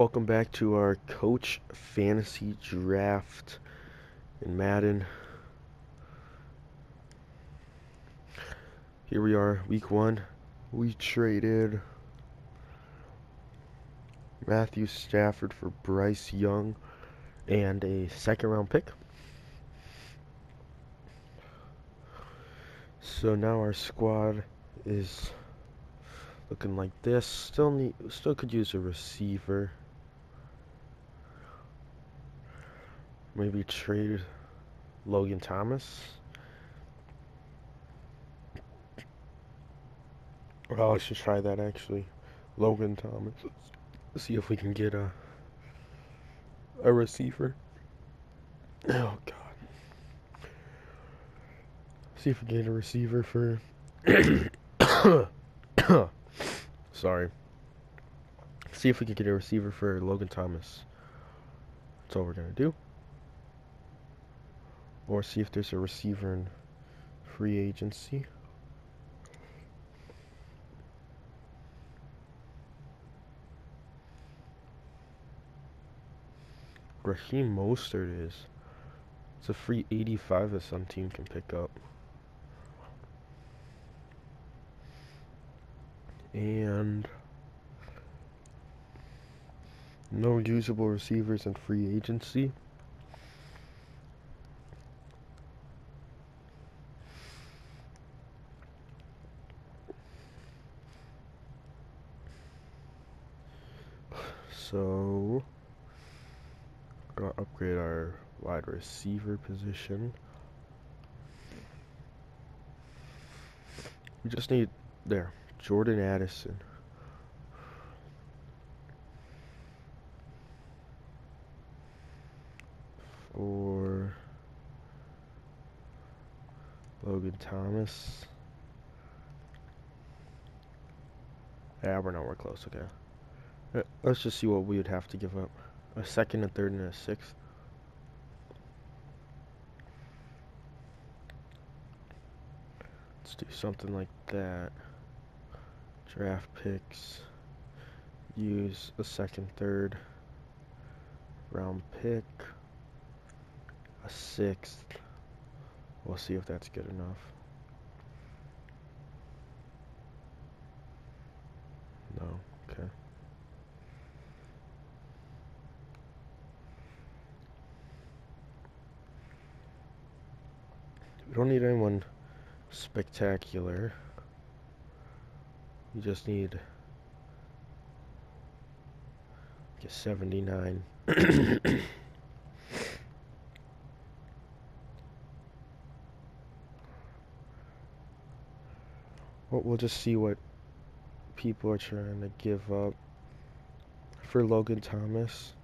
Welcome back to our Coach Fantasy Draft in Madden. Here we are, week 1. We traded Matthew Stafford for Bryce Young and a second-round pick. So now our squad is looking like this. Still could use a receiver. Maybe trade Logan Thomas. Well, I should try that actually. Logan Thomas. Let's see if we can get a receiver. Oh God. See if we can get a receiver for sorry. See if we can get a receiver for Logan Thomas. That's all we're gonna do. Or see if there's a receiver in free agency. Raheem Mostert is. It's a free 85 that some team can pick up. And no usable receivers in free agency. So gonna upgrade our wide receiver position. We just need Jordan Addison. For Logan Thomas. Yeah, we're nowhere close, okay. Let's just see what we would have to give up. A second, a third, and a sixth. Let's do something like that. Draft picks. Use a second, third round pick. A sixth. We'll see if that's good enough. No, okay. We don't need anyone spectacular. We just need like a 79. Well, we'll just see what people are trying to give up for Logan Thomas.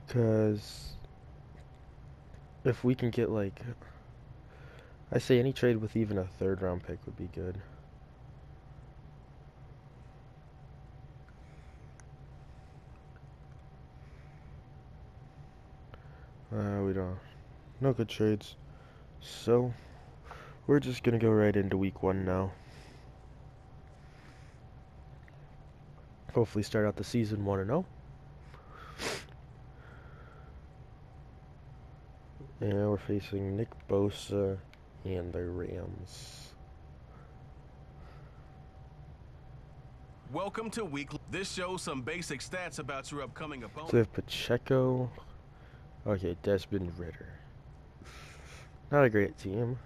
Because if we can get like, I say any trade with even a third round pick would be good. We don't, no good trades. So we're just gonna go right into week 1 now. Hopefully start out the season 1-0. And we're facing Nick Bosa and the Rams. Welcome to week. This shows some basic stats about your upcoming opponent. So we have Pacheco. Okay, Desmond Ritter. Not a great team.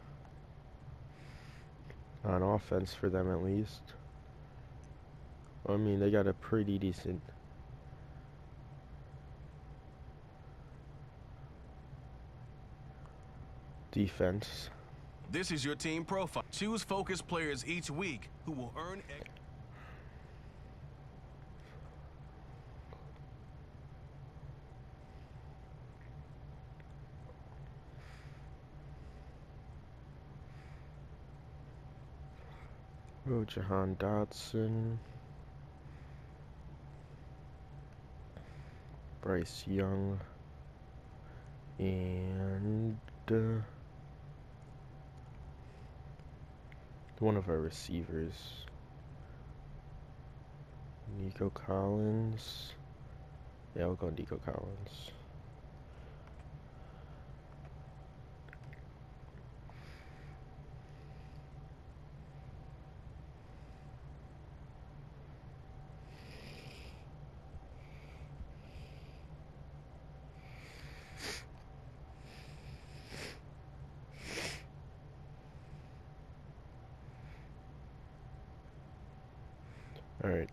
On offense for them at least. I mean, they got a pretty decent defense. This is your team profile. Choose focus players each week who will earn. Oh, Jahan Dotson. Bryce Young. And one of our receivers. Nico Collins. Yeah, we'll go Nico Collins. All right.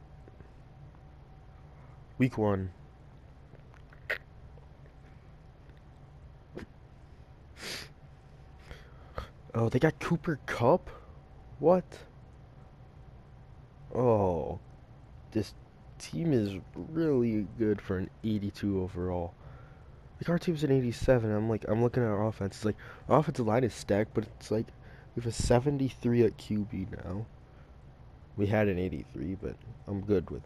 Week 1. Oh, they got Cooper Kupp? What? Oh, this team is really good for an 82 overall. Like, our team's an 87. I'm looking at our offense. It's like, our offensive line is stacked, but it's like, we have a 73 at QB now. We had an 83, but I'm good with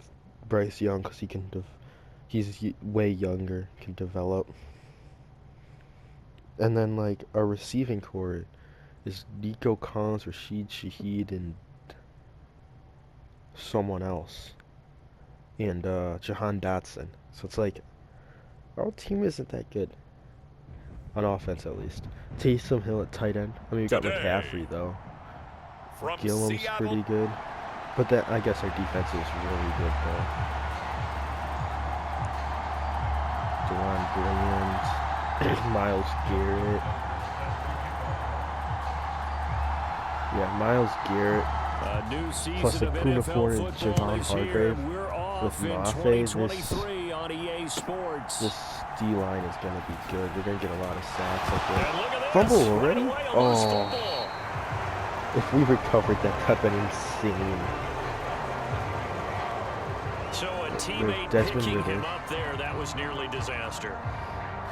Bryce Young because he can, he's way younger, can develop. And then, like, our receiving core is Nico Collins, Rashid Shaheed, and someone else. And Jahan Dotson. So it's like, our team isn't that good. On offense, at least. Taysom Hill at tight end. I mean, we got McCaffrey, though. Gillum's pretty good. But that, I guess our defense is really good, though. Dewan Bland, Myles Garrett. Yeah, Myles Garrett. Plus a Kuna Ford and Javon Hargrave with Mafe. This D-line is going to be good. We're going to get a lot of sacks. Like fumble already? Oh. If we recovered that, that would have been insane. So a teammate picking him up there, that was nearly disaster.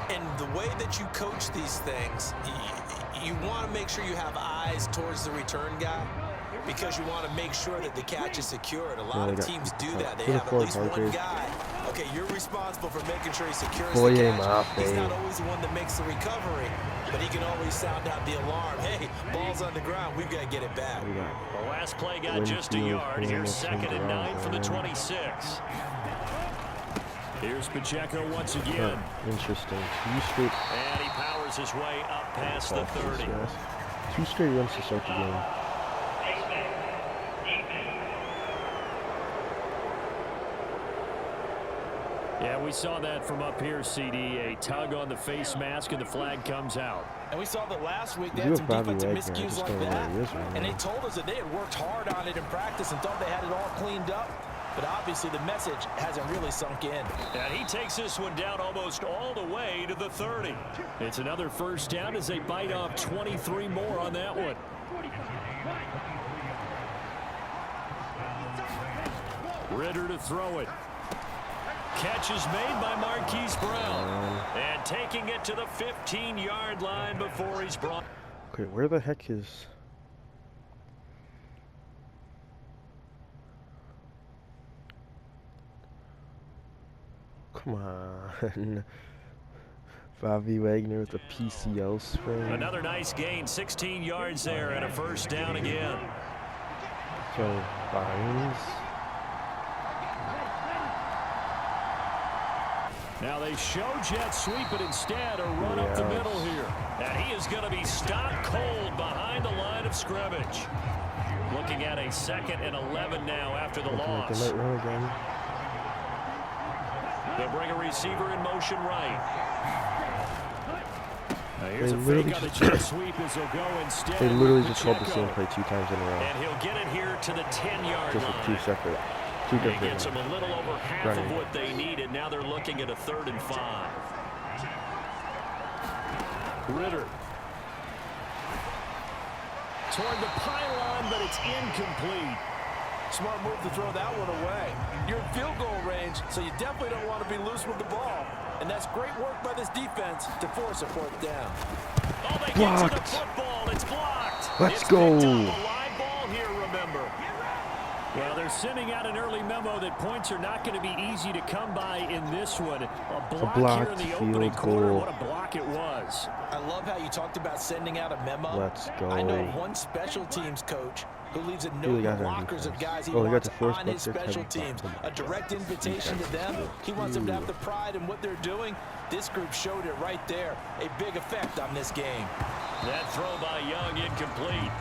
And the way that you coach these things, you want to make sure you have eyes towards the return guy because you want to make sure that the catch is secured. A lot of teams do that. They have at least one guy. Okay, you're responsible for making sure he secures the catch. He's not always the one that makes the recovery, but he can always sound out the alarm. Hey, ball's on the ground. We've got to get it back. The last play got just a yard. Here's 2nd and 9 from the 26. Here's Pacheco once again. Interesting. And he powers his way up past the 30. 2 straight runs to start the game. Yeah, we saw that from up here, CD. A tug on the face mask, and the flag comes out. And we saw that last week. They had some defensive miscues like that. And they told us that they had worked hard on it in practice and thought they had it all cleaned up. But obviously the message hasn't really sunk in. And he takes this one down almost all the way to the 30. It's another first down as they bite off 23 more on that one. Ritter to throw it. Catch is made by Marquise Brown. And taking it to the 15-yard line before he's brought. Okay, where the heck is... Come on. Bobby Wagner with a PCL sprain. Another nice gain, 16 yards there and a first down again. So, Bynes. Now they show jet sweep, but instead a run up the middle here. And he is going to be stopped cold behind the line of scrimmage. Looking at a 2nd and 11 now after the loss. They might run again. They'll bring a receiver in motion right. Now here's a fake on the jet sweep as they'll go instead. They literally just called the same play 2 times in a row. And he'll get it here to the 10-yard line. Just with 2 separate. He gets them a little over half of what they needed. Now they're looking at a 3rd and 5. Ritter. Toward the pylon, but it's incomplete. Smart move to throw that one away. You're in field goal range, so you definitely don't want to be loose with the ball. And that's great work by this defense to force a 4th down. Oh, they get to the football. It's blocked. Let's go. It's a live ball here, remember. Well, they're sending out an early memo that points are not going to be easy to come by in this one. A block here in the opening quarter. What a block it was. I love how you talked about sending out a memo. Let's go. I know one special teams coach who leaves a note in the lockers of guys he wants on his special teams. A direct invitation to them. He wants them to have the pride in what they're doing. This group showed it right there. A big effect on this game. That throw by Young incomplete.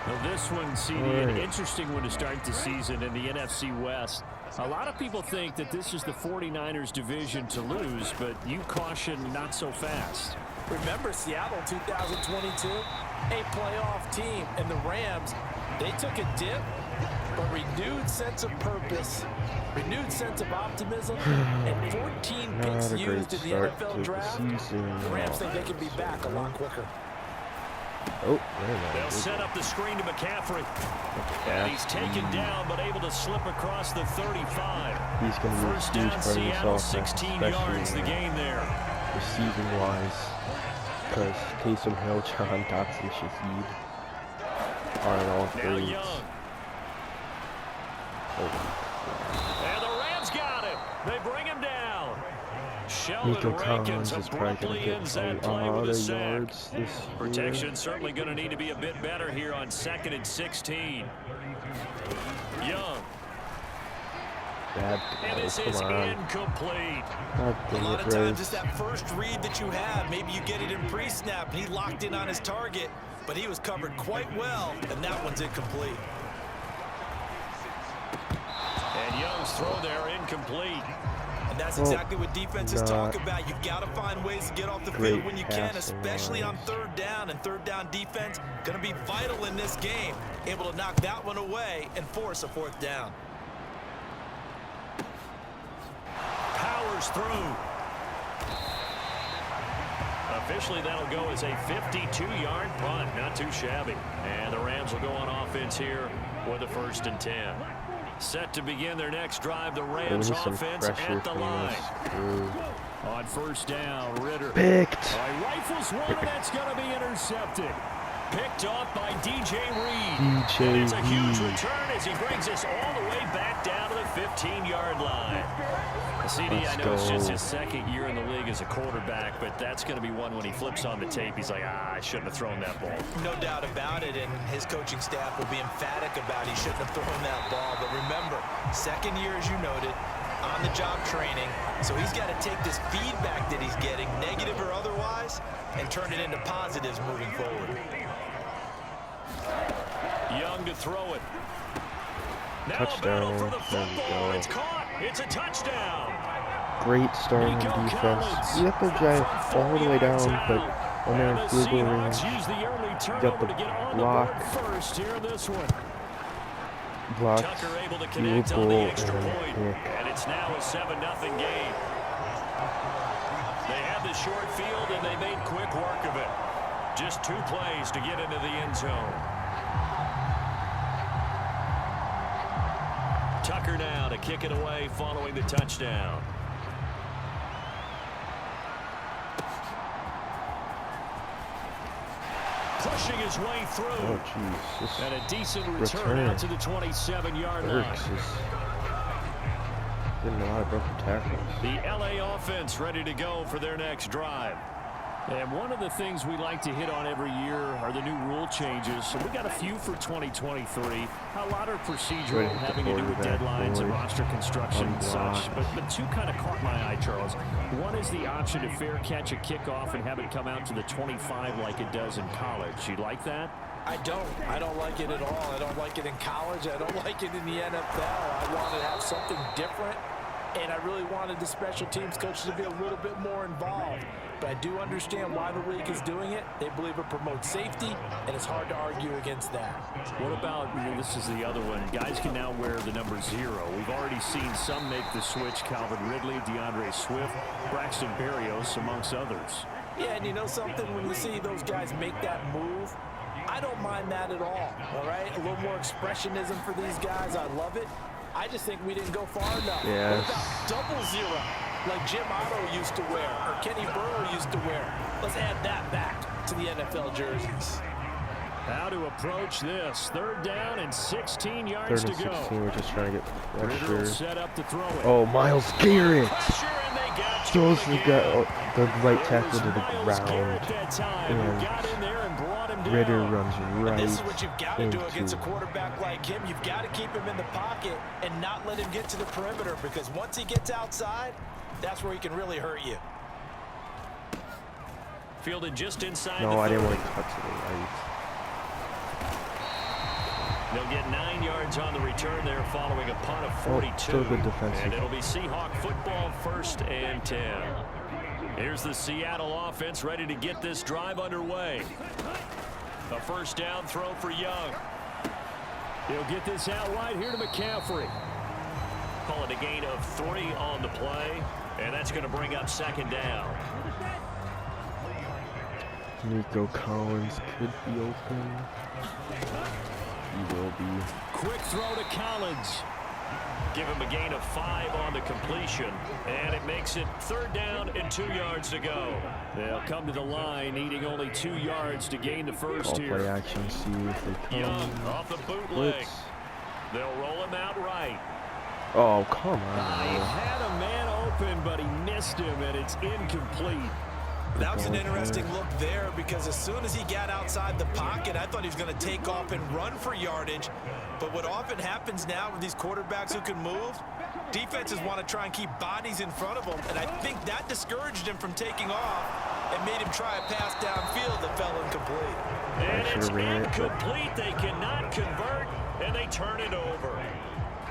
Well, this one, CD, an interesting one to start the season in the NFC West. A lot of people think that this is the 49ers division to lose, but you caution not so fast. Remember Seattle 2022? A playoff team, and the Rams, they took a dip, but renewed sense of purpose, renewed sense of optimism, and 14 picks used in the NFL draft. The Rams think they can be back a lot quicker. Oh, they'll set up the screen to McCaffrey. And he's taken down, but able to slip across the 35. He's going to First down, Seattle, 16 yards the gain there. Receiving-wise, because Taysom Hill, John Dotson, Shaheed are in all grades. And the Rams got him. They bring him down. Nico Collins is probably going to get a lot of yards this year. Protection certainly going to need to be a bit better here on 2nd and 16. Young. And this is incomplete. A lot of times it's that first read that you have. Maybe you get it in pre-snap, and he locked in on his target, but he was covered quite well, and that one's incomplete. And Young's throw there incomplete. And that's exactly what defenses talk about. You've got to find ways to get off the field when you can, especially on third down. And third down defense going to be vital in this game. Able to knock that one away and force a 4th down. Powers through. Officially, that'll go as a 52-yard punt. Not too shabby. And the Rams will go on offense here with a 1st and 10. Set to begin their next drive, the Rams offense at the line. On 1st down, Ritter. Picked. Rifles one, that's going to be intercepted. Picked off by DJ Reed. DJ It's a huge return as he brings us all the way back down to the 15-yard line. CD, I know it's just his 2nd year in the league as a quarterback, but that's going to be one when he flips on the tape. He's like, I shouldn't have thrown that ball. No doubt about it, and his coaching staff will be emphatic about he shouldn't have thrown that ball. But remember, 2nd year, as you noted, on-the-job training. So he's got to take this feedback that he's getting, negative or otherwise, and turn it into positives moving forward. Young to throw it. Now Touchdown. for the football. It's caught. It's a touchdown. Great starting defense. You got the Giants all the way down, but when they're in field goal range, you got the block, Tucker able to connect on the extra point, and it's now a 7-0 game. They had the short field, and they made quick work of it. Just 2 plays to get into the end zone. Tucker now to kick it away following the touchdown. Pushing his way through. Oh, jeez. And a decent return out to the 27-yard line. Getting a lot of broken tackles. The LA offense ready to go for their next drive. And one of the things we like to hit on every year are the new rule changes. So we got a few for 2023. A lot are procedural, having to do with deadlines and roster construction and such. But 2 kind of caught my eye, Charles. One is the option to fair catch a kickoff and have it come out to the 25 like it does in college. You like that? I don't like it at all. I don't like it in college. I don't like it in the NFL. I want to have something different. And I really wanted the special teams coaches to be a little bit more involved. But I do understand why the league is doing it. They believe it promotes safety, and it's hard to argue against that. What about, this is the other one, guys can now wear the number 0. We've already seen some make the switch, Calvin Ridley, DeAndre Swift, Braxton Berrios, amongst others. Yeah, and you know something, when you see those guys make that move, I don't mind that at all right? A little more expressionism for these guys. I love it. I just think we didn't go far enough. Yes. What about 0 like Jim Otto used to wear or Kenny Burrow used to wear? Let's add that back to the NFL jerseys. How to approach this. 3rd down and 16 yards to go. 16, we're just trying to get pressure. Set up to throw it. Oh, Myles Garrett. Pressure, and they got throws the right tackle to the ground, and Ritter runs right This is what you've got to do against a into. quarterback like him. You've got to keep him in the pocket and not let him get to the perimeter, because once he gets outside, that's where he can really hurt you. Fielded just inside No, the I didn't 30. want to cut to the right. They'll get 9 yards on the return there following a punt of 42. Still good defensive. And it'll be Seahawk football, 1st and 10. Here's the Seattle offense ready to get this drive underway. A first down throw for Young. He'll get this out right here to McCaffrey. Call it a gain of 3 on the play, and that's going to bring up 2nd down. Nico Collins could be open. He will be. Quick throw to Collins. Give him a gain of 5 on the completion, and it makes it 3rd down and 2 yards to go. They'll come to the line needing only 2 yards to gain the first Play here. action, see if they come. Young off the bootleg. Blitz. They'll roll him out right. Oh, come He on. had a man open, but he missed him, and it's incomplete. That was an interesting look there, because as soon as he got outside the pocket, I thought he was going to take off and run for yardage. But what often happens now with these quarterbacks who can move, defenses want to try and keep bodies in front of them, and I think that discouraged him from taking off and made him try a pass downfield that fell incomplete. And it's should've ran it, but- incomplete. They cannot convert, and they turn it over.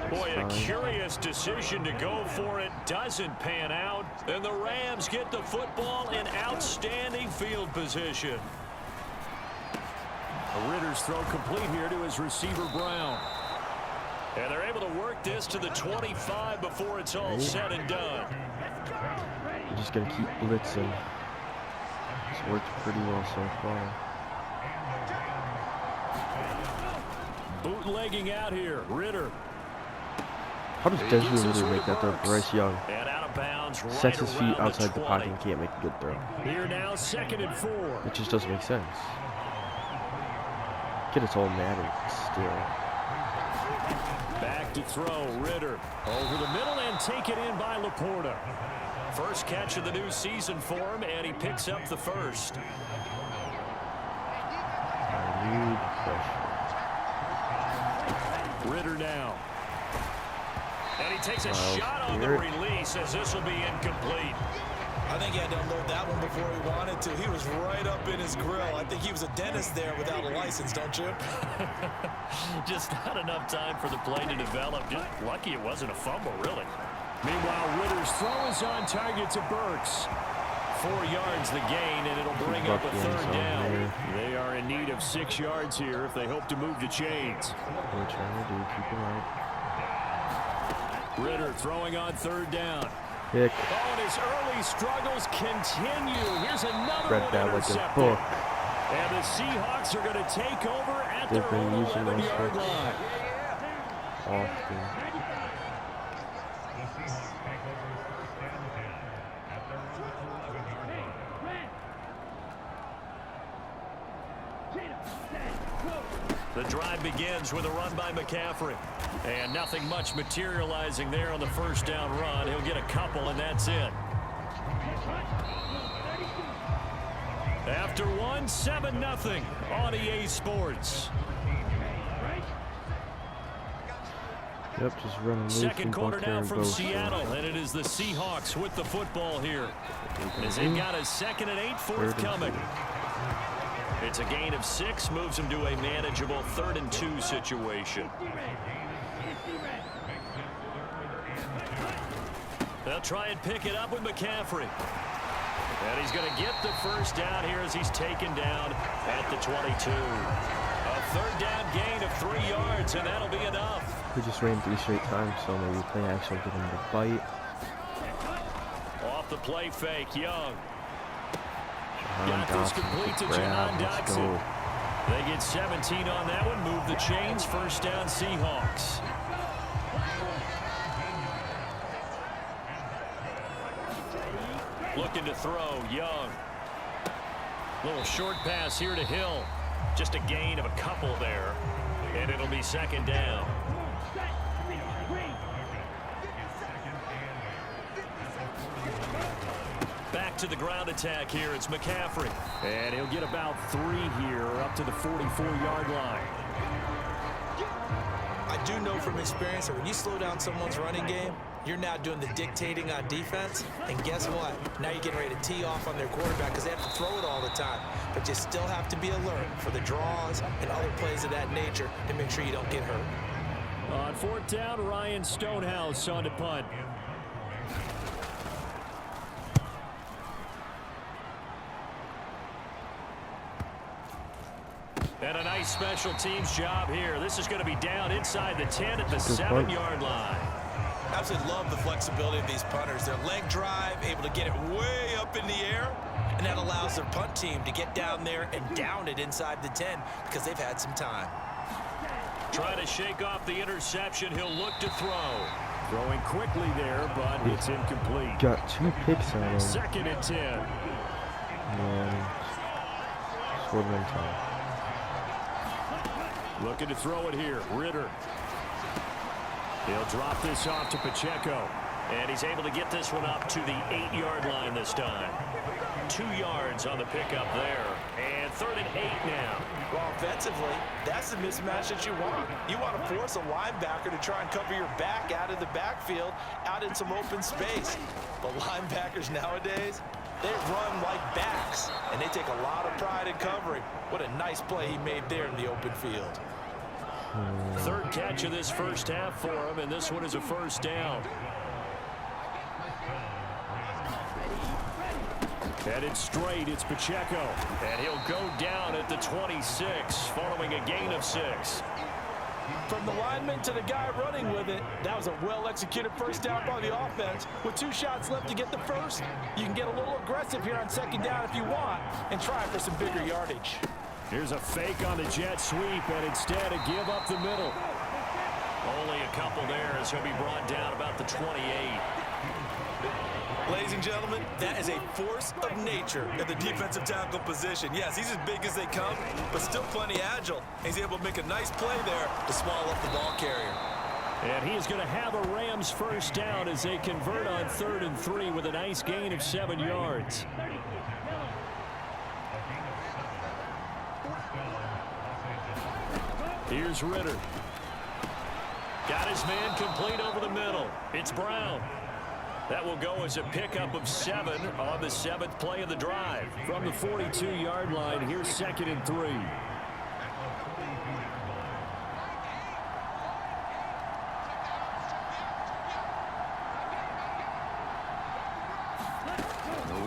Boy, a fine. curious decision to go for it. Doesn't pan out. And the Rams get the football in outstanding field position. Ritter's throw complete here to his receiver, Brown. And they're able to work this to the 25 before it's all said and done. We're just going to keep blitzing. It's worked pretty well so far. Bootlegging out here. Ritter. How does Desmond Ritter make that throw? Bryce Young And out of bounds right sets his feet around outside the 20. pocket and can't make a good throw. Here now, 2nd and 4. It just doesn't make sense. Get its all Madden still. Back to throw, Ritter. Over the middle and taken in by Laporta. First catch of the new season for him, and he picks up the first. I need pressure. Ritter now. And he takes a Miles shot on the Garrett. release as this will be incomplete. I think he had to unload that one before he wanted to. He was right up in his grill. I think he was a dentist there without a license, don't you? Just not enough time for the play to develop. Just lucky it wasn't a fumble, really. Meanwhile, Ritter's throw is on target to Burks. 4 yards the gain, and it'll bring up a Buck ends 3rd on down. there. They are in need of 6 yards here if they hope to move the chains. What we're trying to do, keep him out. Ritter throwing on 3rd down. Pick. Oh, and his early struggles continue. Here's another Read one that like a intercepted. book. And the Seahawks are going to take over at They've their been own using those 11-yard hooks line. often. The drive begins with a run by McCaffrey. And nothing much materializing there on the first down run. He'll get a couple, and that's it. After one, 7-0 on EA Sports. Yep, just running loose Second from quarter Buckner now and from Bosa. Seattle, and it is the Seahawks with the football here. As they've got a 2nd and 8 forthcoming. It's a gain of 6, moves them to a manageable 3rd and 2 situation. They'll try and pick it up with McCaffrey. And he's going to get the first down here as he's taken down at the 22. A 3rd down gain of 3 yards, and that'll be enough. We just ran 3 straight times, so maybe play action, get him to bite. Off the play fake, Young. Jahan Got this Dotson complete with to the grab. Jahan Let's Dotson. go. They get 17 on that one, move the chains, first down Seahawks. Looking to throw, Young. Little short pass here to Hill. Just a gain of a couple there, and it'll be 2nd down. back to the ground attack here. It's McCaffrey. And he'll get about 3 here up to the 44-yard line. I do know from experience that when you slow down someone's running game, you're now doing the dictating on defense. And guess what? Now you're getting ready to tee off on their quarterback because they have to throw it all the time. But you still have to be alert for the draws and other plays of that nature to make sure you don't get hurt. On 4th down, Ryan Stonehouse on to punt. And a nice special teams job here. This is going to be down inside the 10 at the 7-yard line. Absolutely love the flexibility of these punters. Their leg drive, able to get it way up in the air, and that allows their punt team to get down there and down it inside the 10 because they've had some time. Trying to shake off the interception. He'll look to throw. Throwing quickly there, but it's incomplete. Got 2 picks on him. 2nd and 10. And scored 1 time. Looking to throw it here. Ritter. He'll drop this off to Pacheco. And he's able to get this one up to the 8-yard line this time. 2 yards on the pickup there. And 3rd and 8 now. Well, offensively, that's the mismatch that you want. You want to force a linebacker to try and cover your back out of the backfield, out in some open space. But linebackers nowadays, they run like backs, and they take a lot of pride in covering. What a nice play he made there in the open field. 3rd catch of this first half for him, and this one is a 1st down. Headed straight, it's Pacheco. And he'll go down at the 26, following a gain of 6. From the lineman to the guy running with it, that was a well-executed first down by the offense. With 2 shots left to get the first, you can get a little aggressive here on 2nd down if you want and try for some bigger yardage. Here's a fake on the jet sweep, and instead a give up the middle. Only a couple there as he'll be brought down about the 28. Ladies and gentlemen, that is a force of nature at the defensive tackle position. Yes, he's as big as they come, but still plenty agile. He's able to make a nice play there to swallow up the ball carrier. And he's going to have a Rams 1st down as they convert on 3rd and 3 with a nice gain of 7 yards. Here's Ritter. Got his man complete over the middle. It's Brown. That will go as a pickup of 7 on the 7th play of the drive. From the 42-yard line, here's 2nd and 3.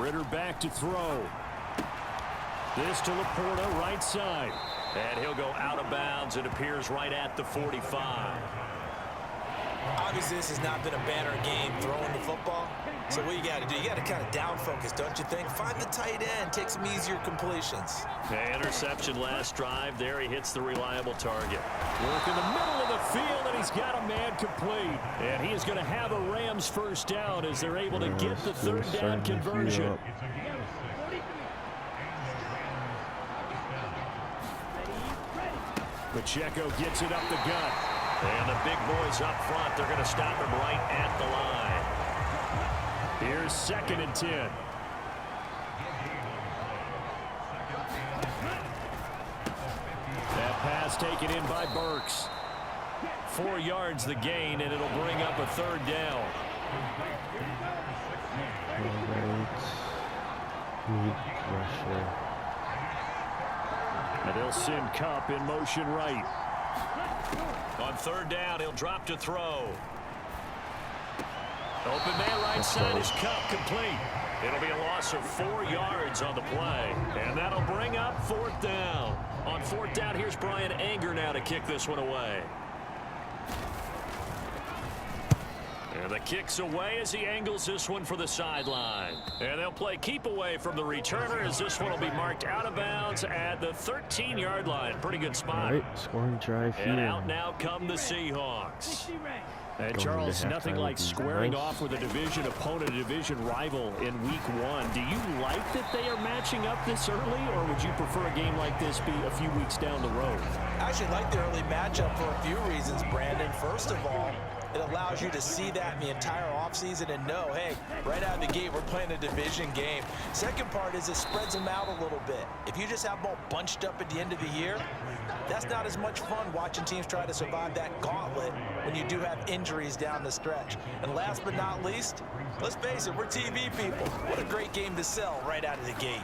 Ritter back to throw. This to Laporta, right side. And he'll go out of bounds. It appears right at the 45. Obviously, this has not been a banner game throwing the football. So what you got to do, you got to kind of down focus, don't you think? Find the tight end, take some easier completions. Interception last drive. There he hits the reliable target. Work in the middle of the field, and he's got a man complete. And he is going to have a Rams 1st down as they're able to get the 3rd down conversion. Pacheco gets it up the gut. And the big boys up front, they're going to stop him right at the line. Here's 2nd and 10. That pass taken in by Burks. 4 yards the gain, and it'll bring up a 3rd down. And they'll send Cup in motion right. On 3rd down, he'll drop to throw. Open man right side is Cup, complete. It'll be a loss of 4 yards on the play. And that'll bring up 4th down. On 4th down, here's Brian Anger now to kick this one away. And the kick's away as he angles this one for the sideline. And they'll play keep away from the returner as this one will be marked out of bounds at the 13-yard line. Pretty good spot. All right, scoring drive here. And out now come the Seahawks. And Charles, nothing like squaring off with a division opponent, a division rival in week 1. Do you like that they are matching up this early, or would you prefer a game like this be a few weeks down the road? I actually like the early matchup for a few reasons, Brandon. First of all, It allows you to see that in the entire offseason and know, hey, right out of the gate, we're playing a division game. Second part is it spreads them out a little bit. If you just have them all bunched up at the end of the year, that's not as much fun watching teams try to survive that gauntlet when you do have injuries down the stretch. And last but not least, let's face it, we're TV people. What a great game to sell right out of the gate.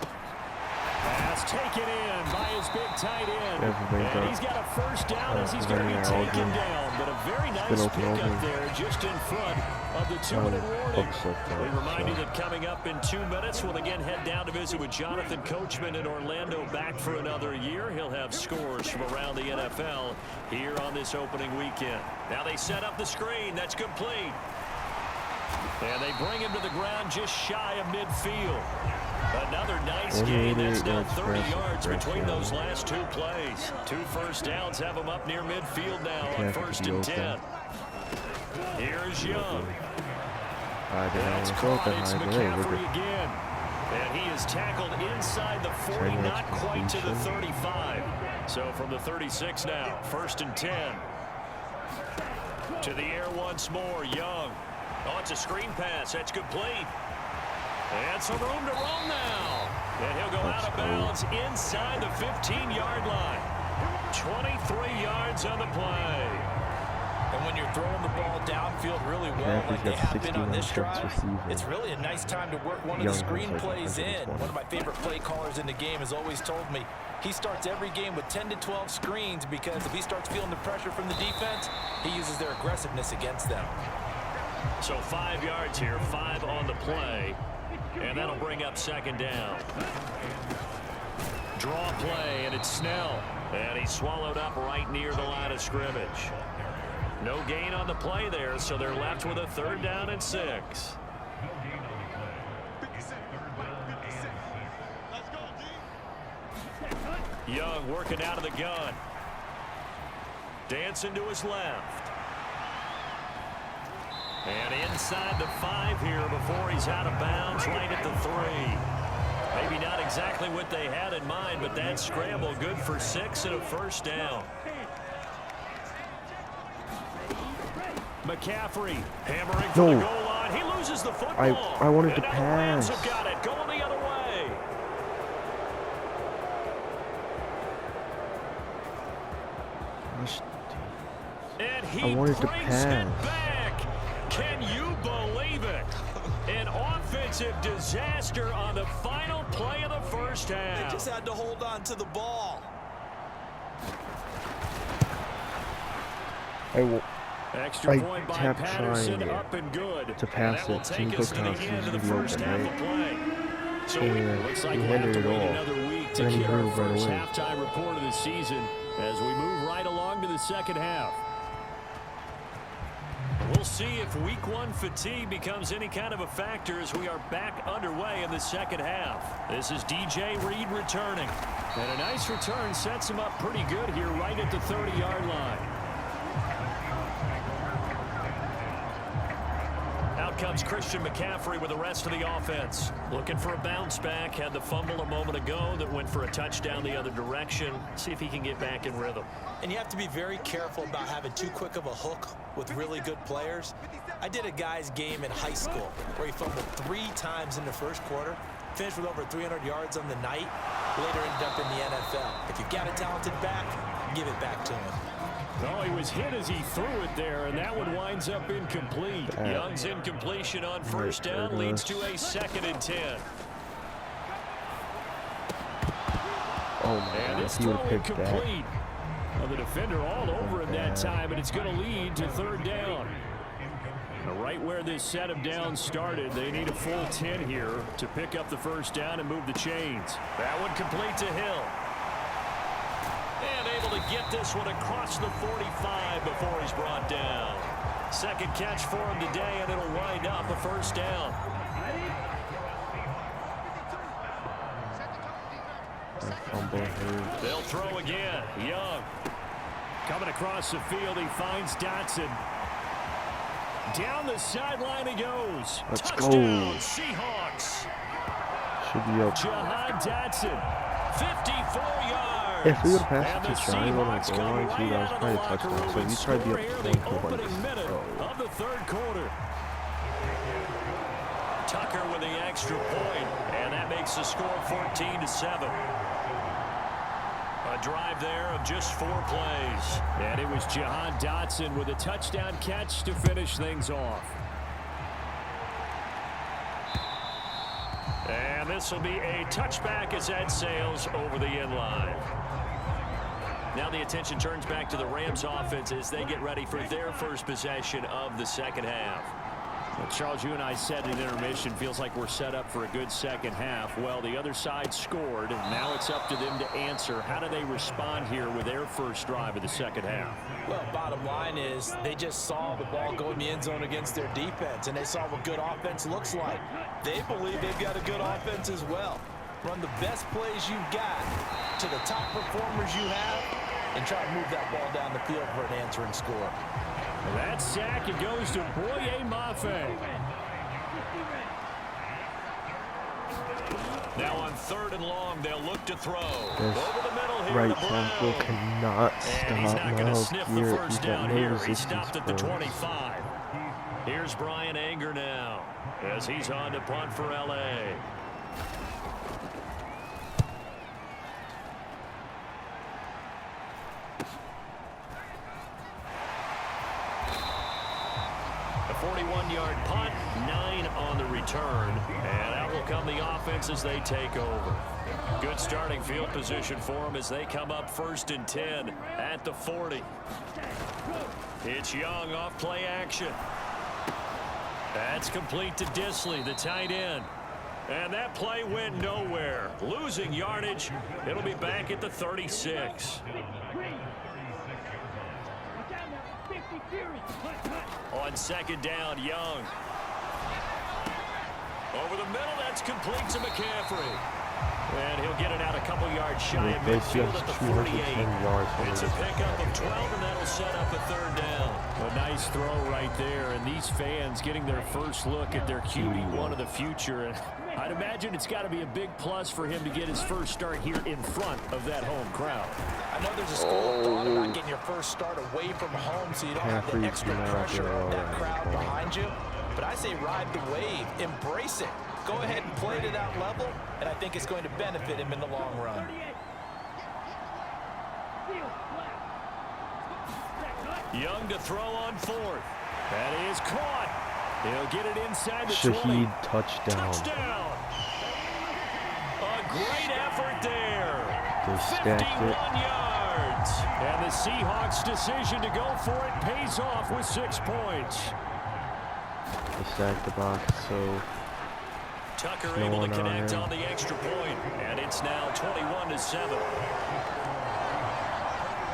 Pass taken in by his big tight end. And he's got a first down as he's going to be taken down. But a very nice pickup there just in front of the 2-minute warning. We remind you that coming up in 2 minutes, we'll again head down to visit with Jonathan Coachman in Orlando, back for another year. He'll have scores from around the NFL here on this opening weekend. Now they set up the screen. That's complete. And they bring him to the ground just shy of midfield. Another nice gain. That's now 30 yards between those last 2 plays. 2 first downs have him up near midfield now on 1st and 10. Here's Young. That's caught. It's McCaffrey again. And he is tackled inside the 40, not quite to the 35. So from the 36 now, 1st and 10. To the air once more, Young. Oh, it's a screen pass. That's complete. And some room to roam now. And he'll go out of bounds inside the 15-yard line. 23 yards on the play. And when you're throwing the ball downfield really well, like they have been on this drive, it's really a nice time to work one of the screen plays in. One of my favorite play callers in the game has always told me he starts every game with 10 to 12 screens because if he starts feeling the pressure from the defense, he uses their aggressiveness against them. So 5 yards here, 5 on the play. And that'll bring up 2nd down. Draw play, and it's Snell. And he's swallowed up right near the line of scrimmage. No gain on the play there, so they're left with a 3rd down and 6. Young working out of the gun. Dancing to his left. And inside the 5 here before he's out of bounds, right at the 3. Maybe not exactly what they had in mind, but that scramble good for 6 and a 1st down. McCaffrey hammering for the goal line. He loses the football. I wanted to pass. pass. The Rams have got it. Going the other way. And he brings it back. Can you believe it? An offensive disaster on the final play of the first half. They just had to hold on to the ball. Extra point by Patterson, up and good. To pass and that will take us to the end of the first half of play. So it looks like we'll have to wait another week to get our first halftime report of the season as we move right along to the second half. We'll see if week 1 fatigue becomes any kind of a factor as we are back underway in the second half. This is DJ Reed returning. And a nice return sets him up pretty good here right at the 30-yard line. Out comes Christian McCaffrey with the rest of the offense. Looking for a bounce back. Had the fumble a moment ago that went for a touchdown the other direction. See if he can get back in rhythm. And you have to be very careful about having too quick of a hook with really good players. I did a guy's game in high school where he fumbled 3 times in the first quarter, finished with over 300 yards on the night, later ended up in the NFL. If you've got a talented back, give it back to him. Oh, he was hit as he threw it there, and that one winds up incomplete. Young's incompletion on first down leads to a 2nd and 10. Oh my and it's throw incomplete. The defender all over him that time, and it's going to lead to 3rd down. Now, right where this set of downs started, they need a full 10 here to pick up the first down and move the chains. That one complete to Hill. And able to get this one across the 45 before he's brought down. 2nd catch for him today, and it'll wind up a 1st down. They'll throw again. Young. Coming across the field, he finds Dotson. Down the sideline he goes. Touchdown, Seahawks. Should be up. Jahan Dotson, 54 yards. If we would have And the passed it to Johnny on Seahawks the goal come line, too, right that was out of the probably a locker touchdown. room So and we tried to be score up here 20 the points. opening minute of the third quarter. Tucker with the extra point, and that makes the score 14-7. A drive there of just 4 plays. And it was Jahan Dotson with a touchdown catch to finish things off. And this will be a touchback as that sails over the end line. Now the attention turns back to the Rams offense as they get ready for their first possession of the second half. Well, Charles, you and I said in intermission, feels like we're set up for a good second half. Well, the other side scored, and now it's up to them to answer. How do they respond here with their first drive of the second half? Well, bottom line is they just saw the ball go in the end zone against their defense, and they saw what good offense looks like. They believe they've got a good offense as well. Run the best plays you've got to the top performers you have, and try to move that ball down the field for an answering score. That sack, it goes to Boye Mafe. Now on 3rd and long, they'll look to throw. Over the middle here, Right tackle cannot and he's not going to stop sniff the Miles first Garrett. down No here. He resistance, stopped at the bro. 25. Here's Brian Anger now as he's on to punt for L.A. A 41-yard punt, 9 on the return, and out will come the offense as they take over. Good starting field position for them as they come up 1st and 10 at the 40. It's Young off play action. That's complete to Disley, the tight end. And that play went nowhere. Losing yardage. It'll be back at the 36. On 2nd down, Young. Over the middle, that's complete to McCaffrey. And he'll get it out a couple yards shy of midfield at the 48. It's a pickup of 12, and that'll set up a 3rd down. A nice throw right there, and these fans getting their first look at their QB1 of the future. And I'd imagine it's got to be a big plus for him to get his first start here in front of that home crowd. I know there's a school of thought about getting your first start away from home so you don't have the extra pressure of that crowd behind you. But I say ride the wave, embrace it. Go ahead and play to that level, and I think it's going to benefit him in the long run. Young to throw on 4th. That is caught. He'll get it inside the 20. Shaheed touchdown. Touchdown. A great effort there. They stacked 51 it. yards. And the Seahawks' decision to go for it pays off with 6 points. They stacked the box, so Tucker no able to one connect on on the extra point, and it's now 21-7.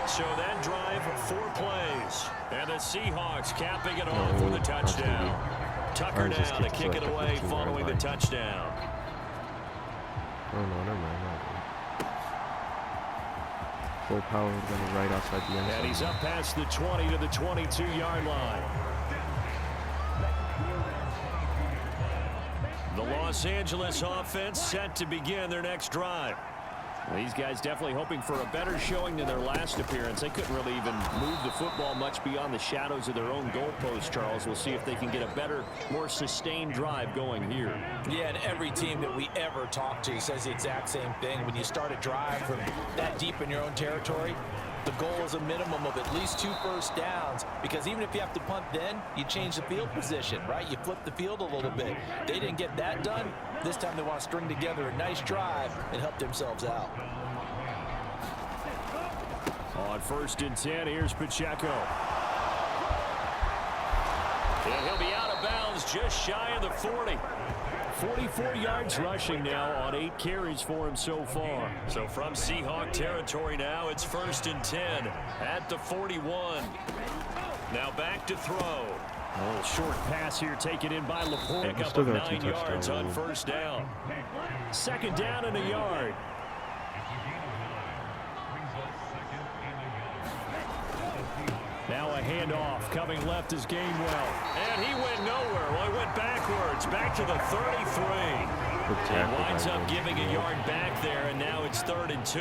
So that drive, 4 plays, and the Seahawks capping it off with a touchdown. Tucker now to kick it away following the touchdown. Oh no, never mind. Full power going right outside the end zone. And he's up past the 20 to the 22-yard line. The Los Angeles offense set to begin their next drive. Well, these guys definitely hoping for a better showing than their last appearance. They couldn't really even move the football much beyond the shadows of their own goalpost, Charles. We'll see if they can get a better, more sustained drive going here. Yeah, and every team that we ever talk to says the exact same thing. When you start a drive from that deep in your own territory, the goal is a minimum of at least 2 first downs, because even if you have to punt then, you change the field position, right? You flip the field a little bit. They didn't get that done. This time they want to string together a nice drive and help themselves out. On 1st and 10, here's Pacheco. And he'll be out of bounds just shy of the 40. 44 yards rushing now on 8 carries for him so far. So from Seahawk territory now, it's 1st and 10 at the 41. Now back to throw. A little short pass here taken in by Laporte. Pick up of 9 yards on 1st down. 2nd down and a yard. Now a handoff coming left is Gainwell. And he went nowhere. Well, he went backwards. Back to the 33. He winds up giving a yard back there, and now it's 3rd and 2.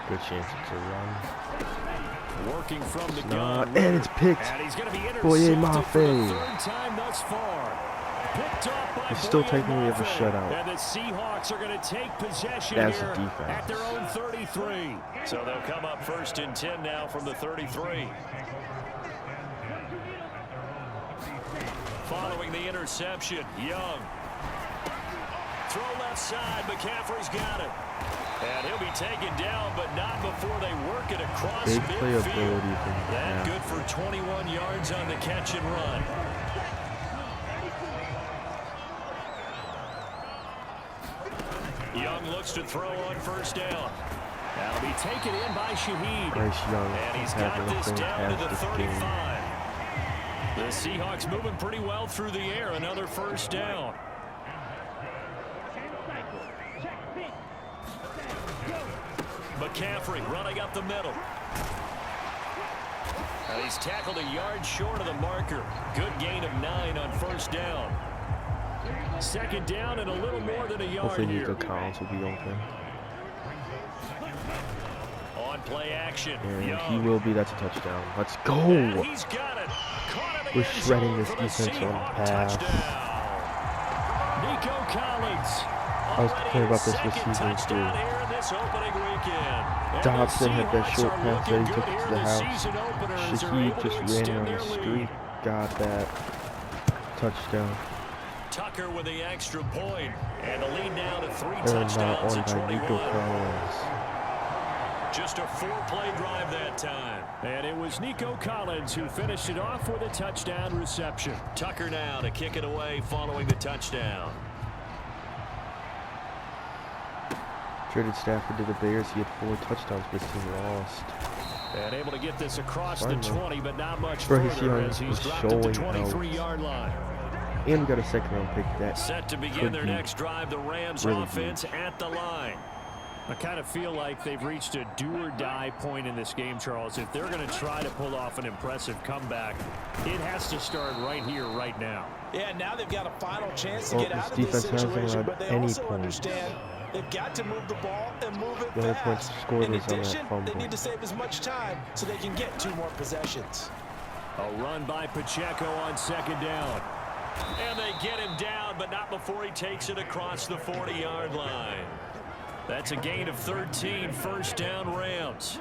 Good chance it's a run. Working from the gun. gun. And it's picked. And he's going to be Boye intercepted for the Mafe. third time thus far. Picked off by They still Boye technically have a Mafe. shutout. And the Seahawks are going to take possession That's here the defense. at their own 33. So they'll come up 1st and 10 now from the 33. Following the interception, Young. Throw left side, McCaffrey's got it. And he'll be taken down, but not before they work it across Big midfield. playability from That McCaffrey. good for 21 yards on the catch and run. Young looks to throw on 1st down. That'll be taken in by Shaheed. Bryce Young And he's got having a this down to the fantastic 35. game. The Seahawks moving pretty well through the air. Another 1st down. McCaffrey running up the middle. And he's tackled a yard short of the marker. Good gain of 9 on 1st down. 2nd down and a little more than a yard Hopefully here. Nico Collins will be open. On play action. And Young. he will be. That's a touchdown. Let's go. And he's got it. Caught in the We're end shredding zone this for the defense on Seahawk pass. touchdown. Nico Collins. I was complaining about this Already season second touchdown too. here in this opening weekend. And Dodson the had that Seahawks short are pass that looking he took good it to here. the house. Season openers are Shaheed able just to ran extend on their the lead. street. Got that. Touchdown. Tucker with the extra point. And the lead now to 3 And now touchdowns on at by Nico 21. Collins. Just a 4-play drive that time. And it was Nico Collins who finished it off with a touchdown reception. Tucker now to kick it away following the touchdown. Traded Stafford to the Bears. He had 4 touchdowns, but his team lost. And able to get this across Fine, the though. 20, but not much Bro, further he's as he's young. dropped at the Showing out. 23-yard line. And we got a 2nd round pick that Set to begin could their be next drive, the Rams really offense at the line. I kind of feel like they've reached a do-or-die point in this game, Charles. If they're going to try to pull off an impressive comeback, it has to start right here, right now. Yeah, now they've got a final chance to Well, get out this of this defense hasn't situation, allowed but they any also points. understand they've got to move the ball and move it The only points fast. scored In was on that addition, they fumble. need to save as much time so they can get 2 more possessions. A run by Pacheco on 2nd down. And they get him down, but not before he takes it across the 40-yard line. That's a gain of 13, 1st down Rams.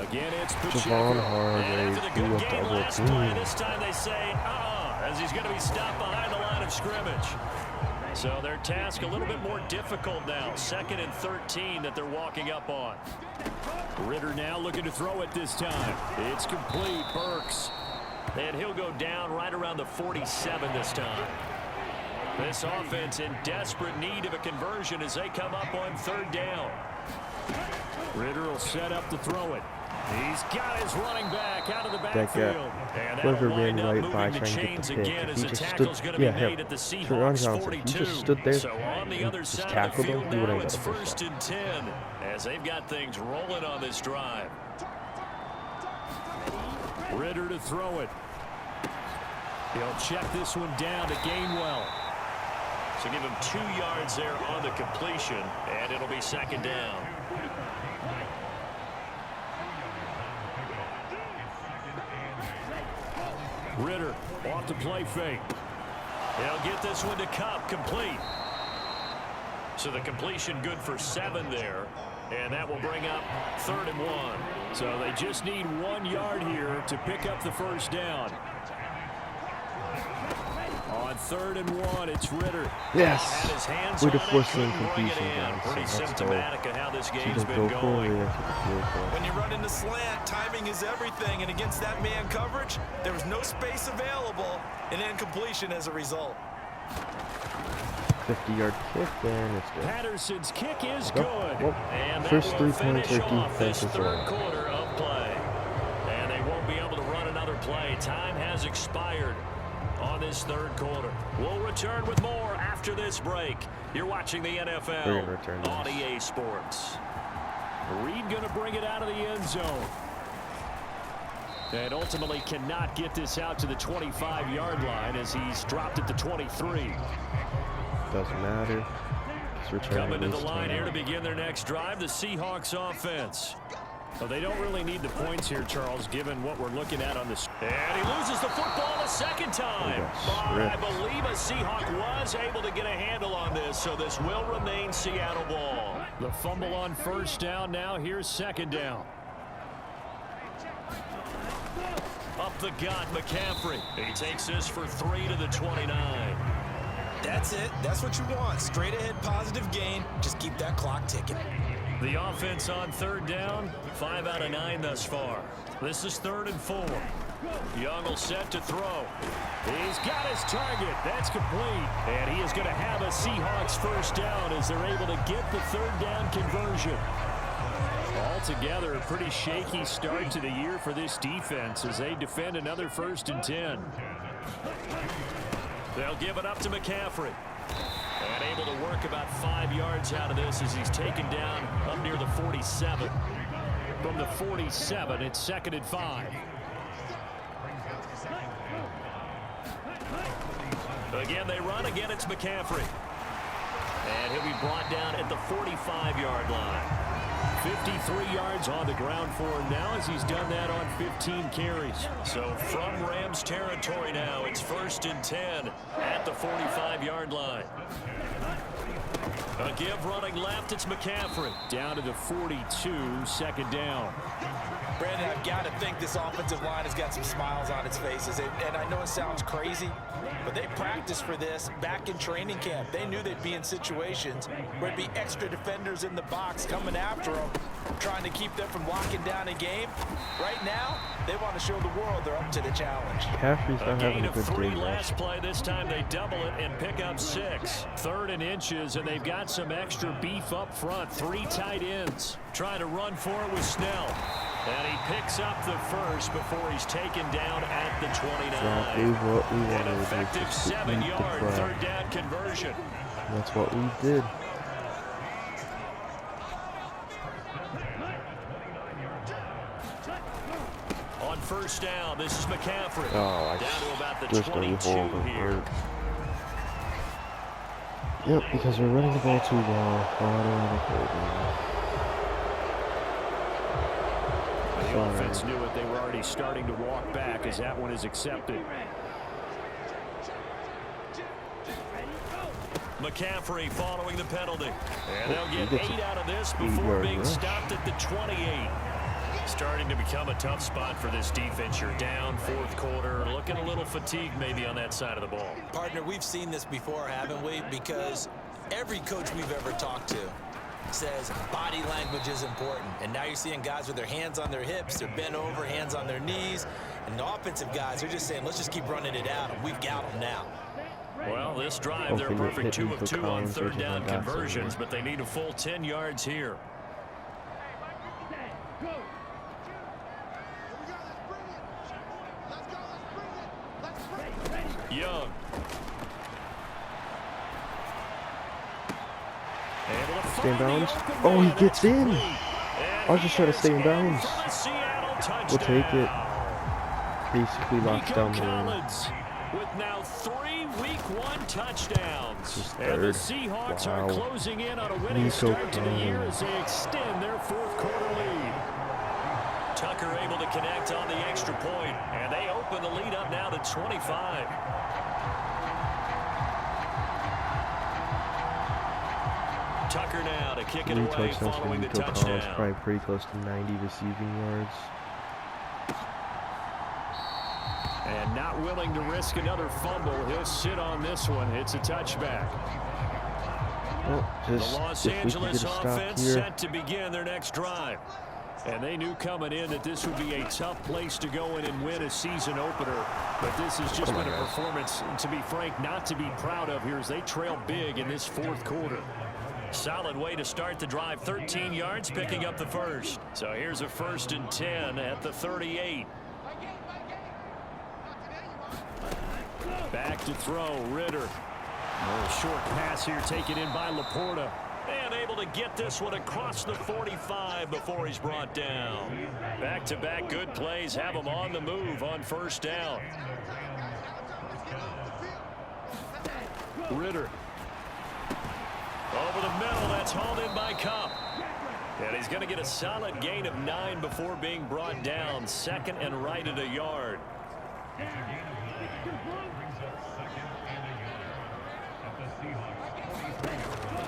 Again, it's Pacheco. Javon Hargrave And after the threw good a game double last team. play, this time they say, as he's going to be stopped behind the line of scrimmage. So their task a little bit more difficult now. 2nd and 13 that they're walking up on. Ritter now looking to throw it this time. It's complete. Burks. And he'll go down right around the 47 this time. This offense in desperate need of a conversion as they come up on 3rd down. Ritter will set up to throw it. He's got his running back out of the backfield. And whoever that'll ran wind up right moving by the trying to get chains the pick. again If as he the just tackle's stood, going to be yeah, made at the Teron Seahawks Johnson, 42. he just stood there So on the other and just side of the tackled him, field he would've now, got it's a first 1st and 10 as they've got things rolling on this drive. Ritter to throw it. He'll check this one down to Gainwell. So give him 2 yards there on the completion, and it'll be 2nd down. Ritter off the play fake. He'll get this one to Cup, complete. So the completion good for 7 there, and that will bring up 3rd and 1. So they just need 1 yard here to pick up the 1st down. On 3rd and 1, it's Ritter. Yes. Had his hands Way to on it, force the couldn't bring it incompletion, in. guys. Pretty Let's go. symptomatic of how this She game's can been go going. for it. When you run into slant, timing is everything, and against that man coverage, there was no space available, and incompletion as a result. 50-yard kick, and it's good. Patterson's kick is Go. good. Well, And that first will 3 points finish are off this defensive. 3rd quarter of play. And they won't be able to run another play. Time has expired on this 3rd quarter. We'll return with more after this break. You're watching the We're NFL gonna return on this. EA Sports. Reed going to bring it out of the end zone. And ultimately cannot get this out to the 25-yard line as he's dropped at the 23. Doesn't matter. Coming to the line here to begin their next drive, the Seahawks offense. Well, they don't really need the points here, Charles, given what we're looking at on this. And he loses the football a second time. But I believe a Seahawk was able to get a handle on this, so this will remain Seattle ball. The fumble on first down now. Here's second down. Up the gut, McCaffrey. He takes this for 3 to the 29. That's it. That's what you want. Straight ahead positive gain. Just keep that clock ticking. The offense on third down, 5 out of 9 thus far. This is 3rd and 4. Young will set to throw. He's got his target. That's complete. And he is going to have a Seahawks first down as they're able to get the third down conversion. Altogether, a pretty shaky start to the year for this defense as they defend another 1st and 10. They'll give it up to McCaffrey. And able to work about 5 yards out of this as he's taken down up near the 47. From the 47, it's 2nd and 5. Again, they run. Again, it's McCaffrey. And he'll be brought down at the 45-yard line. 53 yards on the ground for him now as he's done that on 15 carries. So from Rams territory now, it's 1st and 10 at the 45-yard line. A give running left, it's McCaffrey. Down to the 42, 2nd down. Brandon, I've got to think this offensive line has got some smiles on its faces. And I know it sounds crazy, but they practiced for this back in training camp. They knew they'd be in situations where there'd be extra defenders in the box coming after them, trying to keep them from locking down a game. Right now, they want to show the world they're up to the challenge. McCaffrey's not having a good gain of 3 game. last play. This time they double it and pick up 6. 3rd and inches, and they've got some extra beef up front. 3 tight ends. Trying to run for it with Snell. And he picks up the first before he's taken down at the 29. Exactly what we wanted. An effective 7-yard 3rd down conversion. That's what we did. On first down, this is McCaffrey. Oh, down to about the 22 here. Yep, because we're running the ball too well. The offense knew it. They were already starting to walk back as that one is accepted. McCaffrey following the penalty. And they'll get 8 out of this before being stopped at the 28. Starting to become a tough spot for this defense. You're down 4th quarter. Looking a little fatigued maybe on that side of the ball. Partner, we've seen this before, haven't we? Because every coach we've ever talked to says body language is important. And now you're seeing guys with their hands on their hips, they're bent over, hands on their knees. And the offensive guys are just saying, let's just keep running it out, and we've got them now. Well, this drive, they're perfect 2 of 2 on 3rd down conversions, but they need a full 10 yards here. Young. Stay in bounds. Oh, he gets in. I was just trying to stay in bounds. We'll take it. Basically locks down the run. With now 3 week 1 touchdowns. And the Seahawks are closing in on a winning start to the year as they extend their 4th quarter lead. Tucker able to connect on the extra point, and they open the lead up now to 25. Tucker now to kick it away following the touchdown. Probably pretty close to 90 receiving yards. And not willing to risk another fumble. He'll sit on this one. It's a touchback. Well, the Los Angeles offense set to begin their next drive. And they knew coming in that this would be a tough place to go in and win a season opener. But this has just been a performance, to be frank, not to be proud of here as they trail big in this 4th quarter. Solid way to start the drive. 13 yards, picking up the first. So here's a 1st and 10 at the 38. Back to throw, Ritter. A short pass here taken in by Laporta. And able to get this one across the 45 before he's brought down. Back-to-back good plays have him on the move on first down. Ritter. Over the middle, that's hauled in by Cup. And he's going to get a solid gain of 9 before being brought down. 2nd and right at a yard.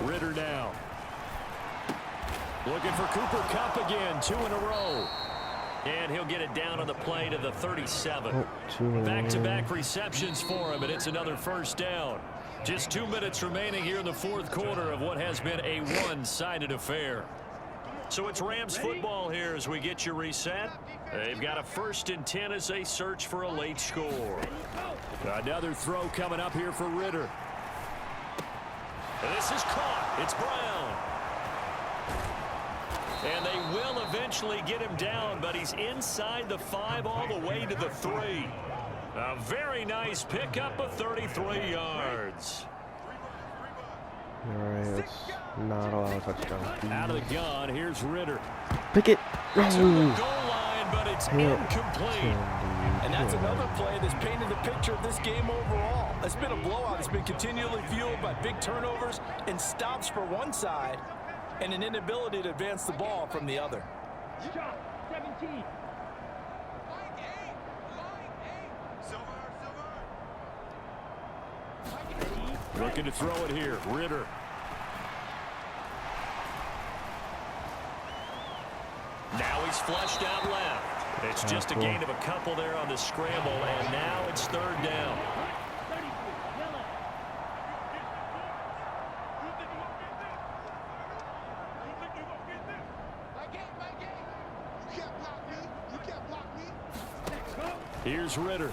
Ritter now. Looking for Cooper Kupp again. 2 in a row. And he'll get it down on the play to the 37. Back-to-back receptions for him, and it's another first down. Just 2 minutes remaining here in the 4th quarter of what has been a one-sided affair. So it's Rams football here as we get you reset. They've got a 1st and 10 as they search for a late score. Another throw coming up here for Ritter. And this is caught. It's Brown. And they will eventually get him down, but he's inside the 5 all the way to the 3. A very nice pickup of 33 yards. All right, that's not allowed a touchdown. Out of the gun, here's Ritter. Pick it. To the goal line, but it's incomplete. And that's another play that's painted the picture of this game overall. It's been a blowout. It's been continually fueled by big turnovers and stops for one side and an inability to advance the ball from the other. 17. Looking to throw it here. Ritter. Now he's flushed out left. It's just a gain of a couple there on the scramble, and now it's 3rd down. Here's Ritter.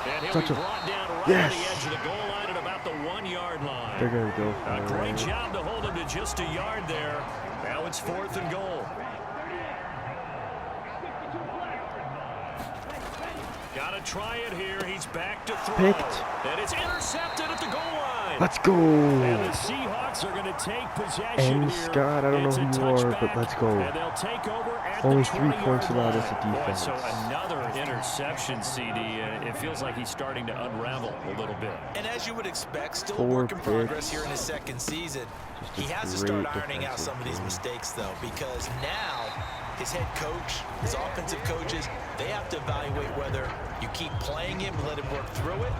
And he'll be brought down right on the edge of the goal line at about the 1-yard line. They're going to go A great job to hold him to just a yard there. Now it's 4th and goal. Got to try it here. He's back to throw. Picked. And it's intercepted at the goal line. Let's go. And the Seahawks are going to take possession And here. Scott, I don't know who you are, but let's go. And they'll take over at Only the 3 points allowed us a defense. So another interception, CD, and it feels like he's starting to unravel a little bit. And as you would expect, still a 4 work in progress picks. here in his 2nd season. He Just a has to start great ironing out some of these defensive mistakes, though, because now his head coach, his offensive coaches, they have to evaluate whether you keep playing him and let him work through it,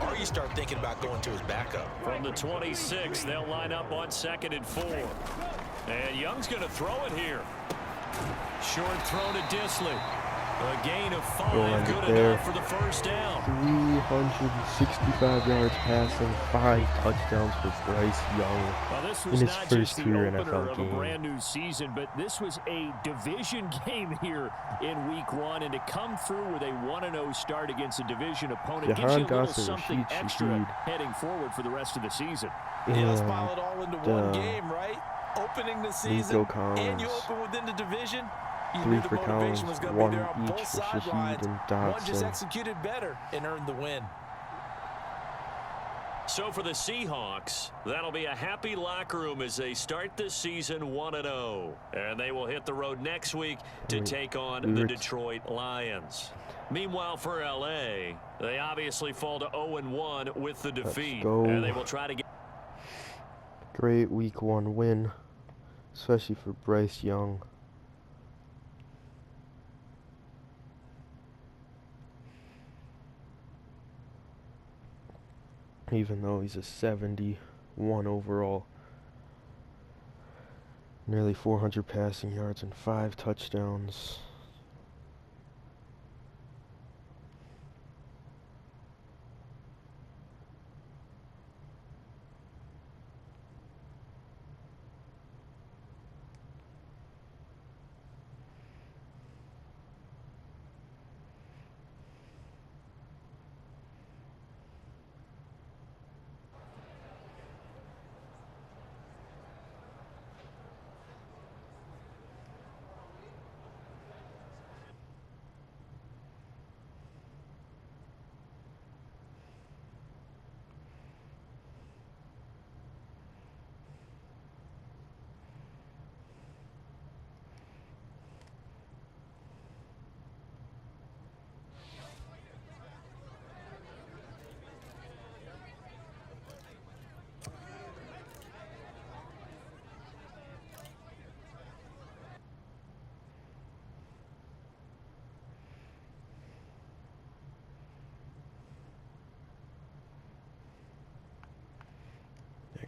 or you start thinking about going to his backup. From the 26, they'll line up on 2nd and 4. And Young's going to throw it here. Short throw to Disley. A gain of 5, good enough for the first down. 365 yards passing, 5 touchdowns for Bryce Young Well, this in was his not first just the career opener NFL of a game. brand new season, but this was a division game here in week 1, and to come through with a 1-0 start against a division opponent gives you a little something extra heading forward for the rest of the season. Yeah, let's pile it all into one game, right? Opening the season, and you open within the division. You 3 knew the for motivation Collins, was going to 1 be there on each both for Shaheed sidelines. and One just Dotson. executed better and earned the win. So for the Seahawks, that'll be a happy locker room as they start this season 1-0. And they will hit the road next week to take on the Detroit Lions. Meanwhile, for L.A., they obviously fall to 0-1 with the defeat. And they will try to get... Great week 1 win, especially for Bryce Young. Even though he's a 71 overall. Nearly 400 passing yards and 5 touchdowns.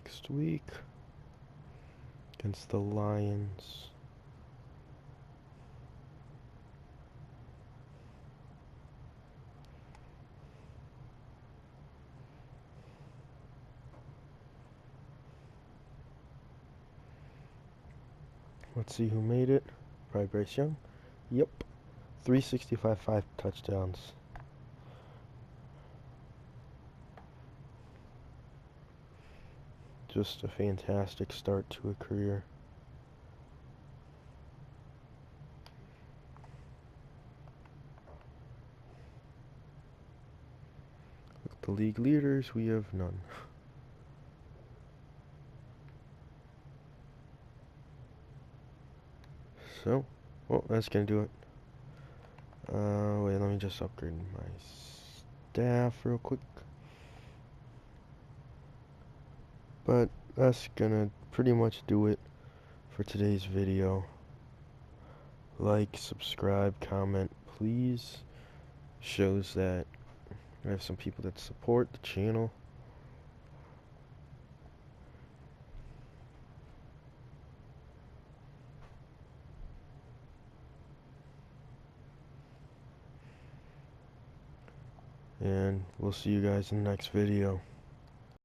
next week against the Lions. Let's see who made it. Probably Bryce Young. Yep. 365, 5 touchdowns. Just a fantastic start to a career. Look, the league leaders, we have none. So, well, that's gonna do it. Wait, let me just upgrade my staff real quick. But that's gonna pretty much do it for today's video. Like, subscribe, comment, please. Shows that I have some people that support the channel. And we'll see you guys in the next video.